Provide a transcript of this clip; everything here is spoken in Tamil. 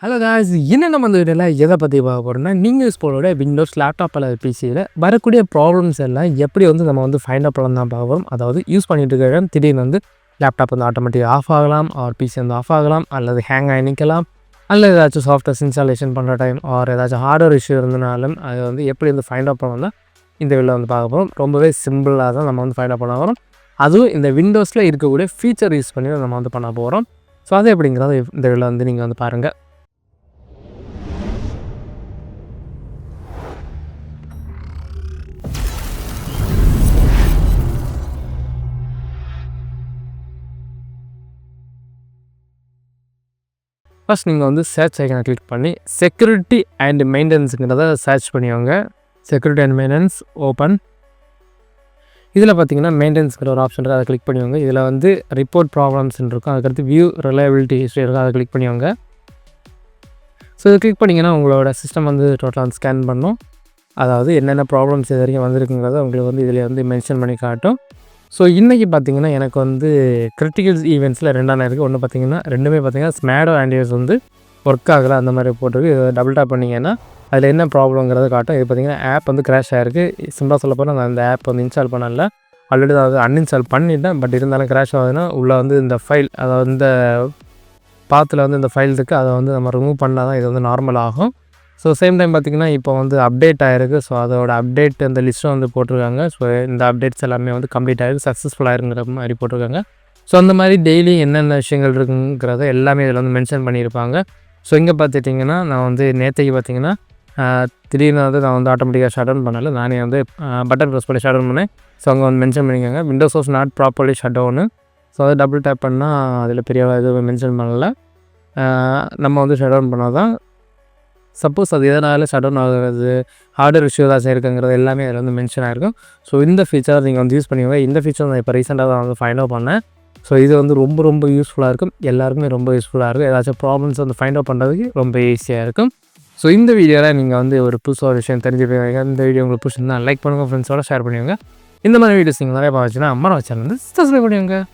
ஹலோ காய்ஸ், என்ன நம்ம இந்த வீடியோவில் எதை பற்றி பார்க்க போகிறோம்னா, நீங்கள் யூஸ் பண்ணுற விண்டோஸ் லேப்டாப் அல்லது பிசியில் வரக்கூடிய ப்ராப்ளம்ஸ் எல்லாம் எப்படி நம்ம ஃபைண்ட் அவுட் பண்ணலாம் தான் பார்க்க போகிறோம். அதாவது யூஸ் பண்ணிட்டு இருக்கிற திடீர்னு லேப்டாப் ஆட்டோமேட்டிக் ஆஃப் ஆகலாம், ஆர் பிசி ஆஃப் ஆகலாம், அல்லது ஹேங் ஆகி நிற்கலாம், அல்லது ஏதாச்சும் சாஃப்ட்வேர்ஸ் இன்ஸ்டாலேஷன் பண்ணுற டைம் ஆர் ஏதாச்சும் ஹார்ட்வேர் இஷ்யூ இருந்தனாலும் அது எப்படி ஃபைண்ட் அவுட் பண்ணலாம் இந்த வீடியோவில் பார்க்க போகிறோம். ரொம்பவே சிம்பிளாக தான் நம்ம ஃபைண்ட் அவுட் பண்ண போகிறோம். அதுவும் இந்த விண்டோஸில் இருக்கக்கூடிய ஃபீச்சர் யூஸ் பண்ணி நம்ம பண்ண போகிறோம். ஸோ அது எப்படிங்கிறத இந்த வீடியோவில் நீங்கள் பாருங்கள். ஃபஸ்ட் நீங்கள் சர்ச் ஐக்கனை கிளிக் பண்ணி செக்யூரிட்டி அண்ட் மெயின்டெனன்ஸுங்கிறத சர்ச் பண்ணிவாங்க. Security and maintenance open. இதில் பார்த்தீங்கன்னா மெயின்டெனன்ஸ்கிற ஒரு ஆப்ஷன் இருக்குது, அதை கிளிக் பண்ணிவாங்க. இதில் ரிப்போர்ட் ப்ராப்ளம்ஸ்ன்னு இருக்கும், அதுக்கடுத்து வியூ ரிலையபிலிட்டி ஹிஸ்ட்ரி இருக்கும், அதை கிளிக் பண்ணிவாங்க. ஸோ இதை கிளிக் பண்ணிங்கன்னா உங்களோட சிஸ்டம் டோட்டலாக ஸ்கேன் பண்ணணும். அதாவது என்னென்ன ப்ராப்ளம்ஸ் இது வரைக்கும் வந்திருக்குங்கிறத உங்களுக்கு இதில் மென்ஷன் பண்ணி காட்டும். ஸோ இன்றைக்கி பார்த்திங்கன்னா எனக்கு கிரிட்டிக்கல் ஈவெண்ட்ஸில் ரெண்டான இருக்குது. ஒன்று பார்த்திங்கன்னா ரெண்டுமே பார்த்திங்கன்னா ஸ்மேடோ ஆண்டியர்ஸ் ஒர்க் ஆகலை அந்த மாதிரி போட்டிருக்கு. இதை டபுள் டாப் பண்ணிங்கன்னா அதில் என்ன ப்ராப்ளங்கிறத காட்டும். இது பார்த்திங்கன்னா ஆப் கிராஷ் ஆகிருக்கு. சிம்பிளாக சொல்ல போனால் நான் அந்த ஆப் இன்ஸ்டால் பண்ணல, ஆல்ரெடி அதை அன்இன்ஸ்டால் பண்ணிட்டேன். பட் இருந்தாலும் கிராஷ் ஆகுதுன்னா உள்ளே இந்த ஃபைல், அதாவது இந்த பாத்தில் இந்த ஃபைல் இருக்குது, அதை நம்ம ரிமூவ் பண்ணால் தான் இது நார்மல் ஆகும். ஸோ சேம் டைம் பார்த்திங்கன்னா இப்போ அப்டேட் ஆகிருக்கு. ஸோ அதோட அப்டேட் அந்த லிஸ்ட்டும் போட்டிருக்காங்க. ஸோ இந்த அப்டேட்ஸ் எல்லாமே கம்ப்ளீட் ஆகிருக்கு, சக்ஸஸ்ஃபுல் ஆகிருங்கிற மாதிரி போட்டிருக்காங்க. ஸோ அந்த மாதிரி டெய்லி என்னென்ன விஷயங்கள் இருக்குங்கிறத எல்லாமே இதில் மென்ஷன் பண்ணியிருப்பாங்க. ஸோ இங்கே பார்த்துட்டிங்கன்னா நான் நேற்றைக்கு பார்த்திங்கன்னா திடீர்னு நான் ஆட்டோமேட்டிக்காக ஷட் டவுன் பண்ணலை, நானே பட்டன் ப்ரெஸ் பண்ணி ஷட் டவுன் பண்ணேன். ஸோ அங்கே மென்ஷன் பண்ணியிருக்காங்க Windows was not properly shut down. So அதை டபுள் டேப் பண்ணால் அதில் பெரிய எதுவும் மென்ஷன் பண்ணலை. நம்ம ஷட் டவுன் பண்ணால் தான், சப்போஸ் அது எதனால் ஷட் டவுன் ஆகுறது, ஹார்ட்வேர் இஷ்யூ ஏதாச்சும் இருக்குங்கிறது எல்லாமே அதில் மென்ஷன் ஆகிருக்கும். ஸோ இந்த ஃபீச்சர் நீங்கள் யூஸ் பண்ணிக்கோங்க. இந்த ஃபீச்சர் நான் இப்போ ரீசெண்டாக தான் ஃபைண்ட் அவுட் பண்ணேன். ஸோ இது ரொம்ப ரொம்ப யூஸ்ஃபுல்லாக இருக்கும், எல்லாருக்குமே ரொம்ப யூஸ்ஃபுல்லாக இருக்கும். ஏதாச்சும் ப்ராப்ளம்ஸ் ஃபைண்ட் அவுட் பண்ணுறதுக்கு ரொம்ப ஈஸியாக இருக்கும். ஸோ இந்த வீடியோவில் நீங்கள் ஒரு புதுசாக ஒரு விஷயம் தெரிஞ்சுக்கிறீங்க. இந்த வீடியோ உங்களுக்கு பிடிச்சிருந்தா லைக் பண்ணுங்கள், ஃப்ரெண்ட்ஸோட ஷேர் பண்ணுவாங்க. இந்த மாதிரி வீடியோஸ் நீங்கள் நிறைய பார்த்துச்சுன்னா அம்மா சேனல் சப்ஸ்கிரைப் பண்ணுவாங்க.